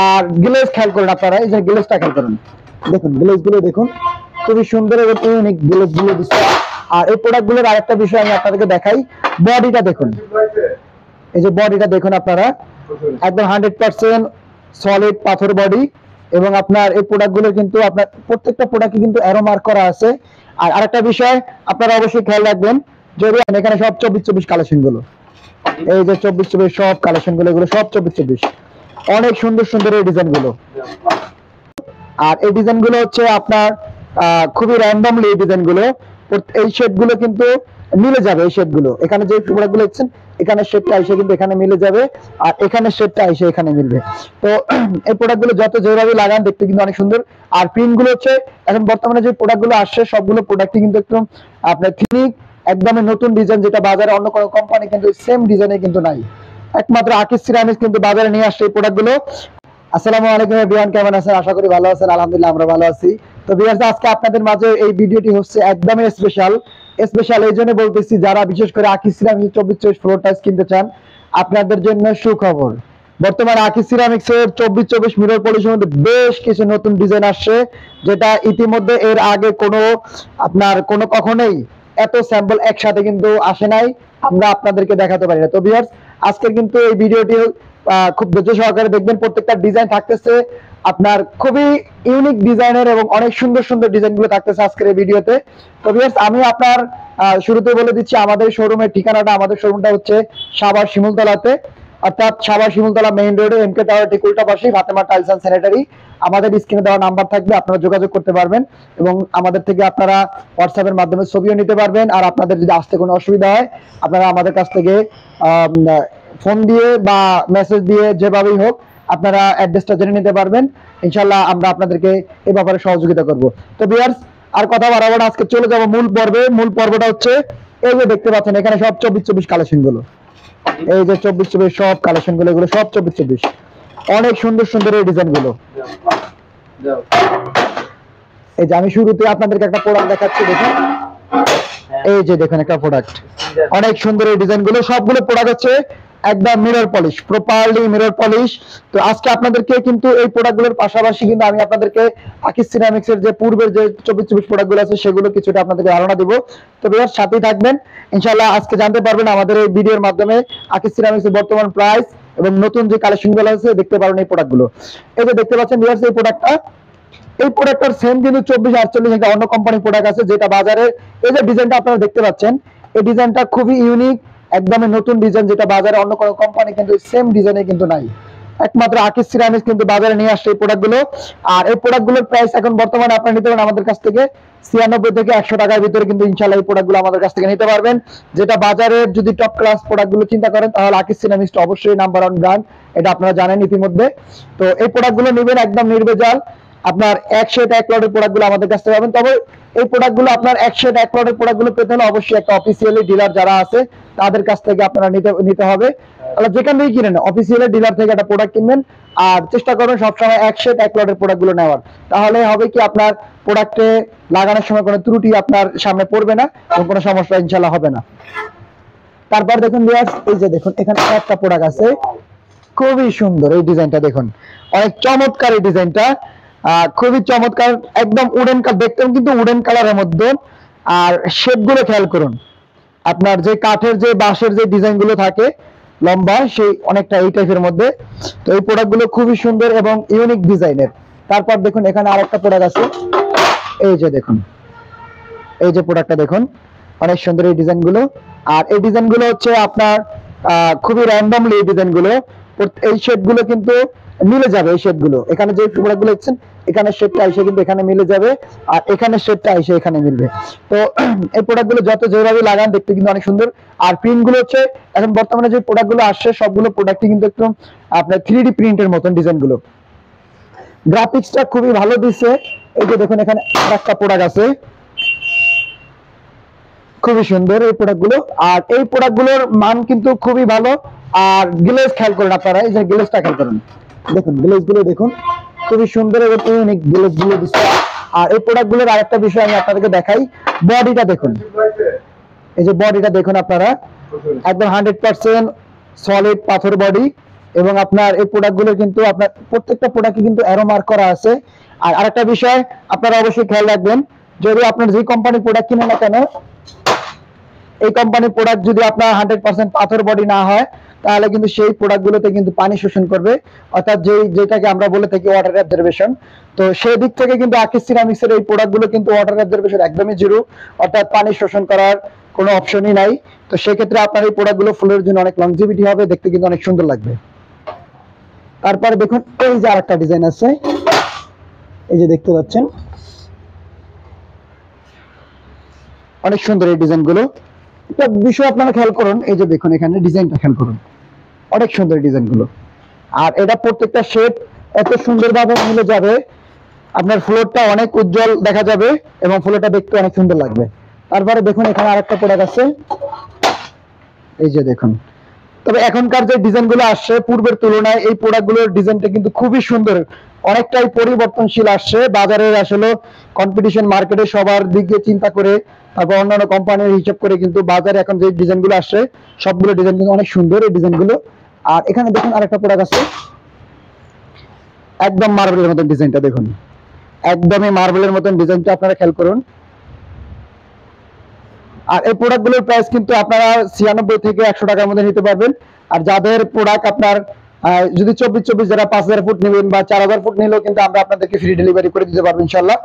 আর glaze খেয়াল করুন আপনারা, এই যে গ্লেজটা খেয়াল করুন, দেখুন গ্লেজ গুলো দেখুন, খুবই সুন্দর এবং ইউনিক গ্লেজ গুলো দিচ্ছে। আর এই প্রোডাক্ট গুলোর আরেকটা বিষয় আমি আপনাদেরকে দেখাই, বডিটা দেখুন, এই যে বডিটা দেখুন আপনারা, একদম 100% সলিড পাথর বডি। এবং আপনার এই প্রোডাক্ট গুলো কিন্তু আপনার প্রত্যেকটা প্রোডাক্টে কিন্তু অ্যারো মার্ক করা আছে। আর আরেকটা বিষয় আপনারা অবশ্যই খেয়াল রাখবেন, যদি এখানে সব 24/24 কালেকশন গুলো, এই যে 24/24 সব কালেকশন গুলো, এগুলো সব 24/24, অনেক সুন্দর সুন্দর এই ডিজাইন গুলো। আর এই ডিজাইন গুলো হচ্ছে আপনার খুবই র্যান্ডমলি এই ডিজাইন গুলো, এই শেড গুলো কিন্তু মিলে যাবে। এই শেড গুলো এখানে যে প্রোডাক্ট গুলো দেখছেন, এখানে শেডটা এসে কিন্তু এখানে মিলে যাবে, আর এখানে শেডটা এসে এখানে মিলবে। তো এই প্রোডাক্ট গুলো যত যেভাবে লাগান দেখতে কিন্তু অনেক সুন্দর। আর প্রিন্ট গুলো হচ্ছে এখন বর্তমানে যে প্রোডাক্ট গুলো আসছে সবগুলো প্রোডাক্টই কিন্তু একদম আপনার থিনিক, একদমই নতুন ডিজাইন, যেটা বাজারে অন্য কোনো কোম্পানি কিন্তু সেম ডিজাইনে কিন্তু নাই। একমাত্র আকিজ সিরামিক্স কিন্তু বাজারে নিয়ে আসছে এই প্রোডাক্ট গুলো। আসসালামু আলাইকুম এভরিওয়ান, কেমন আছেন? আশা করি ভালো আছেন। আলহামদুলিল্লাহ আমরা ভালো আছি। তো ভিউয়ার্স, আজকে আপনাদের মাঝে এই ভিডিওটি হচ্ছে একদমই স্পেশাল এই জন্য বলতেছি, যারা বিশেষ করে আকিজ সিরামিক্স 24/24 ফ্লোর টাইলস কিনতে চান, আপনাদের জন্য সুখবর। বর্তমানে আকিজ সিরামিক্স এর 24/24 মিরর পলিশের মধ্যে বেশ কিছু নতুন ডিজাইন আসছে, যেটা ইতিমধ্যে এর আগে কোনো কখনোই এত স্যাম্পল একসাথে কিন্তু আসে নাই, আমরা আপনাদেরকে দেখাতে পারি না। তো ভিউয়ার্স, আজকের কিন্তু এই ভিডিওটি খুব ধৈর্য সহকারে দেখবেন। প্রত্যেকটা ডিজাইন থাকতেছে আপনার খুবই ইউনিক ডিজাইনের এবং অনেক সুন্দর সুন্দর ডিজাইন গুলো থাকতেছে আজকের এই ভিডিওতে। তো ভিউয়ার্স, আমি আপনার শুরুতে বলে দিচ্ছি আমাদের শোরুমের ঠিকানাটা। আমাদের শোরুমটা হচ্ছে সাভার শিমুলতলাতে, অর্থাৎ সাভার শিমুলতলা মেইন রোডে এমকে টাওয়ার ঠিক উল্টা পাশেই ফাতেমা টাইলস এন্ড স্যানিটারি। আমাদের স্ক্রিনে দেওয়া নাম্বার থাকবে, আপনারা যোগাযোগ করতে পারবেন এবং আমাদের থেকে আপনারা হোয়াটসঅ্যাপের মাধ্যমে ছবিও নিতে পারবেন। আর আপনাদের যদি আসতে কোনো অসুবিধা হয়, আপনারা আমাদের কাছ থেকে ফোন দিয়ে বা মেসেজ দিয়ে যেভাবেই হোক আপনারা অ্যাড্রেসটা জেনে নিতে পারবেন। ইনশাআল্লাহ আমরা আপনাদেরকে এই ব্যাপারে সহযোগিতা করব। তো ভিউয়ার্স, আর কথা বাড়াবো না, আজকে চলে যাব মূল পর্বে। মূল পর্বটা হচ্ছে এই যে দেখতে পাচ্ছেন, এখানে সব 24/24 কালেকশন গুলো, এই যে 24/24 সব কালেকশন গুলো, এগুলো সব 24/24, অনেক সুন্দর সুন্দর এই ডিজাইন গুলো। এই যে আমি শুরুতে আপনাদেরকে একটা প্রোডাক্ট দেখাচ্ছি, দেখুন, এই যে দেখুন একটা প্রোডাক্ট, অনেক সুন্দর এই ডিজাইন গুলো। সবগুলো প্রোডাক্ট হচ্ছে একদম mirror polish, properly mirror polish. তো আজকে আপনাদেরকে কিন্তু এই প্রোডাক্ট গুলোর পাশাপাশি কিন্তু আমি আপনাদেরকে আকিজ সিরামিক্স এর যে পূর্বের যে 24/24 প্রোডাক্ট গুলো আছে সেগুলো কিছুটা আপনাদেরকে ধারণা দিব। তো ভিউয়ার্স, সাথেই থাকবেন, ইনশাআল্লাহ আজকে জানতে পারবেন আমাদের এই ভিডিওর মাধ্যমে আকিজ সিরামিক্স এর বর্তমান প্রাইস এবং নতুন যে কালেকশন গুলো আছে দেখতে পারবেন এই প্রোডাক্ট গুলো। এই যে দেখতে পাচ্ছেন ভিউয়ার্স, এই প্রোডাক্টটার সেম কিন্তু 24/48 একটা অন্য কোম্পানির প্রোডাক্ট আছে, যেটা বাজারে এই যে ডিজাইনটা আপনারা দেখতে পাচ্ছেন, এই ডিজাইনটা খুবই ইউনিক, একদমই নতুন ডিজাইন, যেটা বাজারে অন্য কোনো কোম্পানি কিন্তু সেম ডিজাইনে কিন্তু নাই। একমাত্র আকিজ সিরামিক্স কিন্তু বাজারে নিয়ে আসছে এই প্রোডাক্টগুলো। আর এই প্রোডাক্টগুলোর প্রাইস এখন বর্তমানে আপনারা নিতে পারেন আমাদের কাছ থেকে 96 থেকে 100 টাকার ভিতরে, কিন্তু ইনশাআল্লাহ এই প্রোডাক্টগুলো আমাদের কাছ থেকে নিতে পারবেন। যেটা বাজারের যদি টপ ক্লাস প্রোডাক্টগুলো চিন্তা করেন, তাহলে আকিজ সিরামিক্স অবশ্যই নাম্বার 1 ব্র্যান্ড, এটা আপনারা জানেন ইতিমধ্যে। তো এই প্রোডাক্টগুলো নেবেন একদম নির্ভেজাল, আপনার এক শেড এক লটের প্রোডাক্টগুলো আমাদের কাছ থেকে পাবেন। তবে এই প্রোডাক্টগুলো আপনার এক শেড এক লটের প্রোডাক্টগুলো পেতে হলে অবশ্যই একটা অফিসিয়ালি ডিলার যারা আছে তাদের কাছ থেকে আপনারা নিতে হবে। তাহলে যেখান থেকে কিনেন অফিসিয়ালি ডিলার থেকে একটা প্রোডাক্ট কিনবেন, আর চেষ্টা করবেন সবসময় এক শেড এক লটের প্রোডাক্টগুলো নেওয়ার। তাহলে হবে কি, আপনার প্রোডাক্টে লাগানোর সময় কোনো ত্রুটি আপনার সামনে পড়বে না এবং কোনো সমস্যা ইনশাআল্লাহ হবে না। তারপর দেখুন ভিউয়ার্স, এই যে দেখুন এখানে একটা প্রোডাক্ট আছে, খুবই সুন্দর এই ডিজাইনটা দেখুন, অনেক চমৎকার এই ডিজাইনটা, খুবই চমৎকার, একদম উডেন কালার, দেখতেন কিন্তু উডেন কালারের মধ্যে। আর শেপ গুলো খেয়াল করুন, আপনার যে কাঠের যে বাঁশের যে ডিজাইন গুলো থাকে লম্বা, সেই অনেকটা এই টাইপের মধ্যে। তো এই প্রোডাক্ট গুলো খুবই সুন্দর এবং ইউনিক ডিজাইনের। তারপর দেখুন এখানে আরেকটা প্রোডাক্ট আছে, এই যে দেখুন, এই যে প্রোডাক্টটা দেখুন, অনেক সুন্দর এই ডিজাইন গুলো। আর এই ডিজাইন গুলো হচ্ছে আপনার খুবই র্যান্ডমলি এই ডিজাইন গুলো, এই শেড গুলো কিন্তু মিলে যাবে। এই শেড গুলো এখানে যে প্রোডাক্ট গুলো দেখছেন, এখানে শেডটা এসে কিন্তু এখানে মিলে যাবে, আর এখানে শেডটা এসে এখানে মিলবে। তো এই প্রোডাক্ট গুলো যত যেভাবে লাগান দেখতে কিন্তু অনেক সুন্দর। আর প্রিন্ট গুলো হচ্ছে এখন বর্তমানে যে প্রোডাক্ট গুলো আসছে সবগুলো প্রোডাক্টই কিন্তু একদম আপনার 3D প্রিন্টের মতন ডিজাইন গুলো, গ্রাফিক্সটা খুবই ভালো দিচ্ছে। এই যে দেখুন এখানে আরেকটা প্রোডাক্ট আছে, খুবই সুন্দর এই প্রোডাক্টগুলো। আর এই প্রোডাক্টগুলোর মান কিন্তু খুবই ভালো। আর গ্লেজ খেয়াল করুন আপনারা, এই যে গ্লেজটা খেয়াল করুন, দেখুন গ্লেজ গুলো দেখুন, খুবই সুন্দর এবং ইউনিক গ্লেজ গুলো দিচ্ছে। আর এই প্রোডাক্টগুলোর আরেকটা বিষয় আমি আপনাদেরকে দেখাই, বডিটা দেখুন, এই যে বডিটা দেখুন আপনারা, একদম 100% সলিড পাথর বডি। এবং আপনার এই প্রোডাক্টগুলো কিন্তু আপনার প্রত্যেকটা প্রোডাক্টে কিন্তু অ্যারো মার্ক করা আছে। আর আরেকটা বিষয় আপনারা অবশ্যই খেয়াল রাখবেন, যদি আপনার যে কোম্পানির প্রোডাক্ট কিনেন না কেন, এই কোম্পানির প্রোডাক্ট যদি আপনার 100% পাথর বডি না হয়, তাহলে কিন্তু সেই প্রোডাক্টগুলোতে কিন্তু পানি শোষণ করবে, অর্থাৎ যেটাকে আমরা বলে থাকি ওয়াটার অ্যাবজর্বেশন। তো সেই দিক থেকে কিন্তু আকিজ সিরামিক্সের এই প্রোডাক্টগুলো কিন্তু ওয়াটার অ্যাবজর্বেশন একদমই জিরো, অর্থাৎ পানি শোষণ করার কোনো অপশনই নাই। তো সেক্ষেত্রে আপনার এই প্রোডাক্টগুলো ফুলের জন্য অনেক লংজিভিটি হবে, দেখতে কিন্তু অনেক সুন্দর লাগবে। তারপরে দেখুন এই যে আরেকটা ডিজাইন আছে, এই যে দেখতে পাচ্ছেন অনেক সুন্দর এই ডিজাইনগুলো। একটা বিষয় আপনারা খেয়াল করুন, এই যে দেখুন এখানে ডিজাইনটা খেয়াল করুন, অনেক সুন্দর ডিজাইনগুলো। আর এটা প্রত্যেকটা শেড এত সুন্দরভাবে মিলে যাবে, আপনার ফ্লোরটা অনেক উজ্জ্বল দেখা যাবে এবং ফ্লোরটা দেখতে অনেক সুন্দর লাগবে। তারপরে দেখুন এখানে আরেকটা প্রোডাক্ট আছে, এই যে দেখুন। তবে এখনকার যে ডিজাইনগুলো আসছে পূর্বের তুলনায় এই প্রোডাক্টগুলোর ডিজাইনটা কিন্তু খুবই সুন্দর, অনেকটাই পরিবর্তনশীল আসছে। বাজারের আসলে কম্পিটিশন মার্কেটে সবার দিকে চিন্তা করে, তারপর অন্যান্য কোম্পানির হিসাব করে কিন্তু বাজারে এখন যে ডিজাইনগুলো আসছে সবগুলো ডিজাইন কিন্তু অনেক সুন্দর এই ডিজাইনগুলো। আর এখানে দেখুন আরেকটা প্রোডাক্ট আছে, একদম মার্বেলের মতন ডিজাইনটা দেখুন, একদমই মার্বেলের মতন ডিজাইনটা আপনারা খেয়াল করুন। আর এই প্রোডাক্টগুলোর প্রাইস কিন্তু আপনারা 96 থেকে 100 টাকার মধ্যে নিতে পারবেন। আর যাদের প্রোডাক্ট আপনার যদি 24 যারা 5000 ফুট নেবেন বা 4000 ফুট নিলেও কিন্তু আমরা আপনাদেরকে ফ্রি ডেলিভারি করে দিতে পারবো ইনশাআল্লাহ।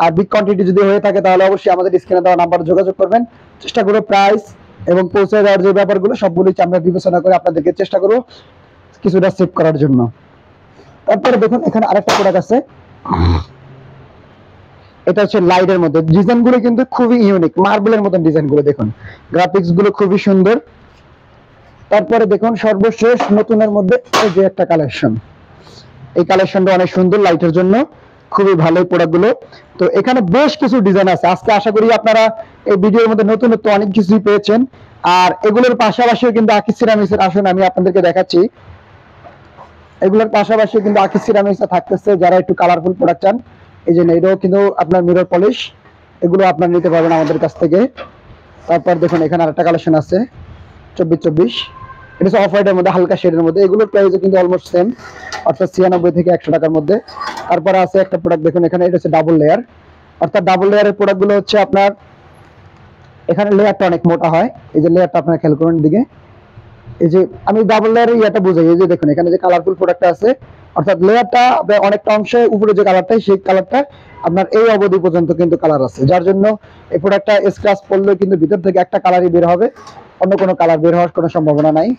আর বিগ কোয়ান্টিটি যদি হয়ে থাকে তাহলে অবশ্যই আমাদের স্ক্রিনে দেওয়া নাম্বারে যোগাযোগ করবেন। চেষ্টা করব প্রাইস এবং পৌঁছে দেওয়ার যে ব্যাপারগুলো সবগুলোই আমরা বিবেচনা করে আপনাদেরকে চেষ্টা করব কিছুটা সেভ করার জন্য। তারপরে দেখুন এখানে আরেকটা প্রোডাক্ট আছে, এটা হচ্ছে লাইটের মধ্যে। ডিজাইনগুলো কিন্তু খুবই ইউনিক, মার্বেলের মতন ডিজাইনগুলো দেখুন, গ্রাফিক্স গুলো খুবই সুন্দর। তারপরে দেখুন সর্বশেষ নতুনের মধ্যে এই যে একটা কালেকশন, এই কালেকশনটা অনেক সুন্দর, লাইটের জন্য খুবই ভালো প্রোডাক্টগুলো। তো এখানে বেশ কিছু ডিজাইন আছে, আজকে আশা করি আপনারা এই ভিডিওর মধ্যে নতুনত্ব অনেক কিছুই পেয়েছেন। আর এগুলোর পাশাপাশিও কিন্তু আকিজ সিরামিক্সের, আসুন আমি আপনাদেরকে দেখাচ্ছি, এগুলোর পাশাপাশি কিন্তু আকিজ সিরামিক্সে থাকতেছে যারা একটু কালারফুল প্রোডাক্ট চান। এই যে এটাও কিন্তু আপনার মিরর পলিশ, এগুলো আপনার নিতে পারবেন আমাদের কাছ থেকে। তারপর দেখুন এখানে আরেকটা কালেকশন আছে 24, এটা হচ্ছে অফ হোয়াইটের মধ্যে হালকা শেডের মধ্যে, এগুলোর প্রাইস কিন্তু অলমোস্ট সেম, অর্থাৎ 96 থেকে 100 টাকার মধ্যে। তারপরে আছে একটা প্রোডাক্ট দেখুন এখানে, এটা হচ্ছে ডাবল লেয়ার, অর্থাৎ ডাবল লেয়ারের প্রোডাক্টগুলো হচ্ছে আপনার এখানে লেয়ারটা অনেক মোটা হয়। এই যে লেয়ারটা আপনারা খেয়াল করুন দিকে, এই যে আমি ডাবল লেয়ারের ইয়াটা বুঝাই, এই যে দেখুন এখানে যে কালারফুল প্রোডাক্টটা আছে, অর্থাৎ লেয়ারটা অনেকটা অংশে উপরে যে কালারটাই সেই কালারটা আপনার এই অবধি পর্যন্ত কিন্তু কালার আছে, যার জন্য এই প্রোডাক্টটা স্ক্র্যাচ পড়লেও কিন্তু ভিতর থেকে একটা কালারই বের হবে, অন্য কোনো কালার বের হওয়ার কোনো সম্ভাবনা নাই।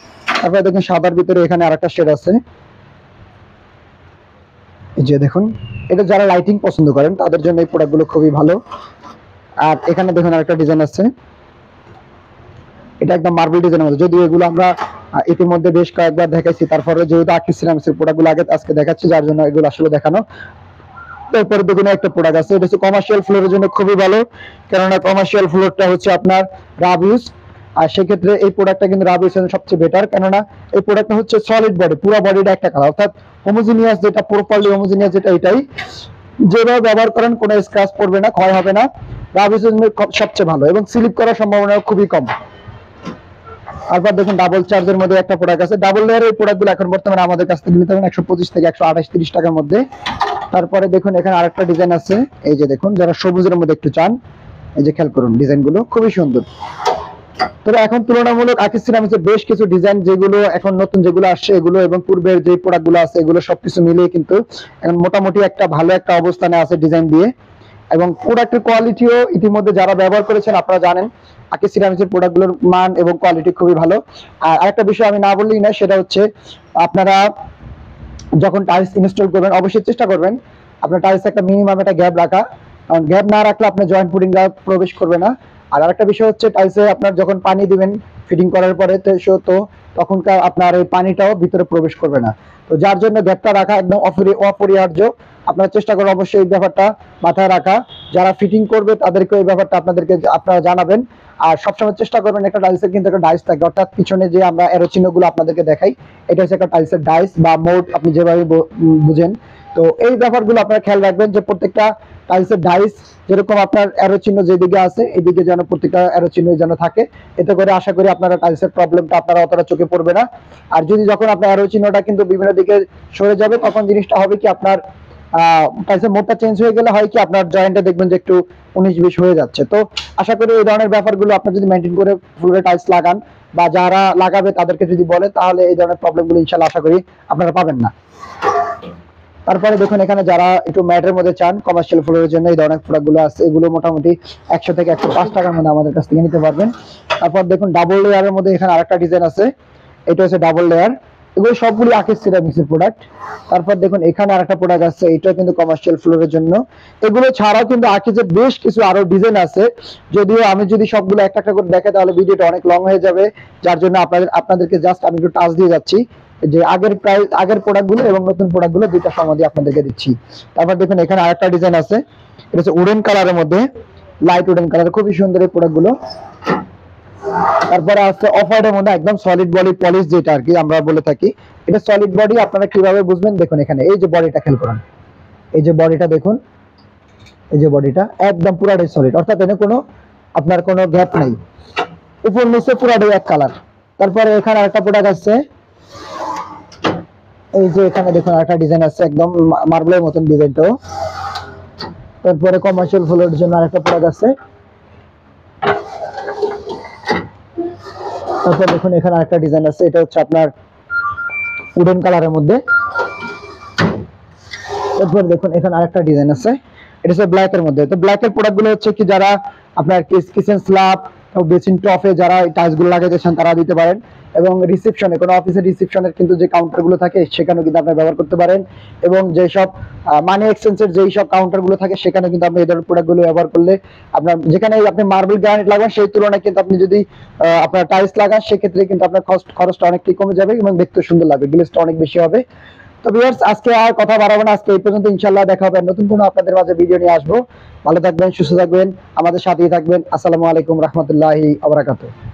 তারপরে দেখুন সাদার ভিতরে এখানে আরেকটা শেড আছে, এই যে দেখুন, এটা যারা লাইটিং পছন্দ করেন তাদের জন্য এই প্রোডাক্টগুলো খুবই ভালো। আর এখানে দেখুন আরেকটা ডিজাইন আছে, এটা একদম মার্বেল ডিজাইনের মধ্যে, যদিও এগুলো আমরা ইতিমধ্যে বেশ কয়েকবার দেখাইছি, তারপরে যেহেতু আকিজ সিরামিক্সের প্রোডাক্টগুলো আজকে দেখাচ্ছি, যার জন্য এগুলো আসলে দেখানো। তারপরে দেখুন একটা প্রোডাক্ট আছে, এটা হচ্ছে কমার্শিয়াল ফ্লোরের জন্য খুবই ভালো, কেননা কমার্শিয়াল ফ্লোরটা হচ্ছে আপনার রাব ইউজ, আর সেক্ষেত্রে এই প্রোডাক্টটা কিন্তু রাব ইউজ সবচেয়ে বেটার, কেননা এই প্রোডাক্টটা হচ্ছে সলিড বডি, পুরো বডিটা একটা কালার, অর্থাৎ হোমোজিনিয়াস, যেটা প্রপারলি হোমোজিনিয়াস যেটা, এটাই যেভাবে ব্যবহার করেন কোনো স্ক্র্যাচ পড়বে না, ক্ষয় হবে না, রাব ইউজ সবচেয়ে ভালো এবং স্লিপ করার সম্ভাবনা খুবই কম। তারপর দেখুন ডাবল চার্জের মধ্যে একটা প্রোডাক্ট আছে, ডাবল লেয়ারের প্রোডাক্টগুলো এখন বর্তমানে আমাদের কাছ থেকে নিতে পারেন 125 থেকে 128-30 টাকার মধ্যে। তারপরে দেখুন এখানে আরেকটা ডিজাইন আছে, এই যে দেখুন যারা সবুজের মধ্যে একটু চান, এই যে খেয়াল করুন ডিজাইনগুলো খুবই সুন্দর। তবে এখন তুলনামূলক আকিজ সিরামিক্সের বেশ কিছু ডিজাইন যেগুলো এখন নতুন যেগুলো আসছে, এগুলো এবং পূর্বের যে প্রোডাক্টগুলো আছে এগুলো সবকিছু মিলিয়ে কিন্তু এখন মোটামুটি একটা ভালো একটা অবস্থানে আছে ডিজাইন দিয়ে, এবং প্রোডাক্টের কোয়ালিটিও ইতিমধ্যে যারা ব্যবহার করেছেন আপনারা জানেন আকিজ সিরামিক্সের প্রোডাক্টগুলোর মান এবং কোয়ালিটি খুবই ভালো। আর আরেকটা বিষয় আমি না বললেই না, সেটা হচ্ছে আপনারা যখন টাইলস ইনস্টল করবেন অবশ্যই চেষ্টা করবেন আপনার টাইলস একটা মিনিমাম একটা গ্যাপ রাখা, কারণ গ্যাপ না রাখলে আপনার জয়েন্ট পুটিংটা প্রবেশ করবে না। আর আরেকটা বিষয় হচ্ছে টাইলসে আপনার যখন পানি দিবেন ফিটিং করার পরে তো তখনকার আপনার এই পানিটাও ভিতরে প্রবেশ করবে না, তো যার জন্য গ্যাপটা রাখা একদম অপরিহার্য। আপনারা চেষ্টা করুন অবশ্যই এই ব্যাপারটা মাথায় রাখা, যারা ফিটিং করবে তাদেরকে এই ব্যাপারটা আপনারা জানাবেন। আর সবসময় চেষ্টা করবেন একটা টাইলসের কিন্তু একটা ডাইস থাকে, অর্থাৎ পিছনে যে আমরা এরো চিহ্নগুলো আপনাদেরকে দেখাই, এটা হচ্ছে একটা টাইলসের ডাইস বা মোড, আপনি যেভাবে বুঝেন। তো এই ব্যাপারগুলো আপনারা খেয়াল রাখবেন যে প্রত্যেকটা টাইলসের ডাইস যেরকম আপনার অ্যারো চিহ্ন যেদিকে আছে এদিকে যেন প্রত্যেকটা অ্যারো চিহ্ন যেন থাকে, এতে করে আশা করি আপনারা টাইলসের প্রবলেমটা আপনারা অতটা চোখে পড়বে না। আর যদি যখন আপনার অ্যারো চিহ্নটা কিন্তু বিভিন্ন দিকে সরে যাবে তখন জিনিসটা হবে কি আপনার টাইলসের মোডটা চেঞ্জ হয়ে গেলে হয় কি আপনার জয়েন্টে দেখবেন যে একটু 19-20 হয়ে যাচ্ছে। তো আশা করি এই ধরনের ব্যাপারগুলো আপনি যদি মেনটেন করে ফ্লোরে টাইলস লাগান বা যারা লাগাবে তাদেরকে যদি বলে তাহলে এই ধরনের প্রবলেমগুলো ইনশাআল্লাহ আশা করি আপনারা পাবেন না। তারপরে দেখুন এখানে যারা একটু ম্যাটের মধ্যে চান কমার্শিয়াল ফ্লোরের জন্য এই ধরনের প্রোডাক্টগুলো আছে, এগুলো মোটামুটি 100 থেকে 105 টাকার মধ্যে আমাদের কাছ থেকে নিতে পারবেন। তারপর দেখুন ডাবল লেয়ারের মধ্যে এখানে আরেকটা ডিজাইন আছে, এটা হচ্ছে ডাবল লেয়ার, এগুলো সবগুলি আকিজ সিরামিক্সের প্রোডাক্ট। তারপর দেখুন এখানে আরেকটা প্রোডাক্ট আছে, এটা কিন্তু কমার্শিয়াল ফ্লোরের জন্য। এগুলো ছাড়াও কিন্তু আকিজের বেশ কিছু আরো ডিজাইন আছে, যদিও আমি যদি সবগুলো একটা একটা করে দেখাই তাহলে ভিডিওটা অনেক লং হয়ে যাবে, যার জন্য আপনাদেরকে জাস্ট আমি একটু টাচ দিয়ে যাচ্ছি যে আগের প্রোডাক্টগুলো এবং নতুন প্রোডাক্টগুলো দুইটা সমাধি আপনাদেরকে দিচ্ছি। তারপর দেখুন এখানে আরেকটা ডিজাইন আছে, এটা হচ্ছে উডেন কালারের মধ্যে, লাইট উডেন কালার, খুবই সুন্দর এই প্রোডাক্টগুলো। তারপরে আছে অফ হোয়াইটের মধ্যে একদম সলিড বডি পলিশ, যেটা আর কি আমরা বলে থাকি, এটা সলিড বডি। আপনারা কিভাবে বুঝবেন দেখুন এখানে এই যে বডিটা খেয়াল করুন, এই যে বডিটা দেখুন, এই যে বডিটা একদম পুরাটাই সলিড, অর্থাৎ এখানে কোনো আপনার কোনো গ্যাপ নাই, উপর নিচে পুরাটাই এক কালার। তারপরে এখানে আরেকটা প্রোডাক্ট আছে, এই যে এখানে দেখুন আরেকটা ডিজাইন আছে একদম মার্বেলের মতন ডিজাইনটাও। তারপরে কমার্শিয়াল ফ্লোরের জন্য আরেকটা প্রোডাক্ট আছে। তারপর দেখুন এখানে আরেকটা ডিজাইন আছে, এটা হচ্ছে আপনার উডেন কালারের মধ্যে। তারপর দেখুন এখানে আরেকটা ডিজাইন আছে, এটা হচ্ছে ব্ল্যাক এর মধ্যে। তো ব্ল্যাক এর প্রোডাক্ট গুলো হচ্ছে কি যারা আপনার কিচেন স্ল্যাব ও বেসিন টপে যারা এই টাইলস গুলো লাগাইতে চান তারা দিতে পারেন, এবং রিসেপশনে কোনো অফিসের রিসেপশনের কিন্তু যে কাউন্টার গুলো থাকে সেখানেও কিন্তু আপনি ব্যবহার করতে পারেন, এবং যেসব মানি এক্সচেঞ্জের যেই সব কাউন্টার গুলো থাকে সেখানে কিন্তু আপনি এই ধরনের প্রোডাক্ট গুলো ব্যবহার করলে আপনার যেখানে আপনি মার্বেল গ্রানাইট লাগান সেই তুলনায় কিন্তু আপনি যদি আপনার টাইলস লাগান সেক্ষেত্রে কিন্তু আপনার খরচটা অনেকটাই কমে যাবে এবং দেখতে সুন্দর লাগবে, গ্লেজটা অনেক বেশি হবে। তো ভিউয়ার্স আজকে আর কথা বাড়াবো না, আজকে এই পর্যন্ত, ইনশাআল্লাহ দেখা হবে নতুন কোনো আপনাদের মাঝে ভিডিও নিয়ে আসবো। ভালো থাকবেন, সুস্থ থাকবেন, আমাদের সাথেই থাকবেন। আসসালামু আলাইকুম রাহমাতুল্লাহি ওয়া বারাকাতুহু।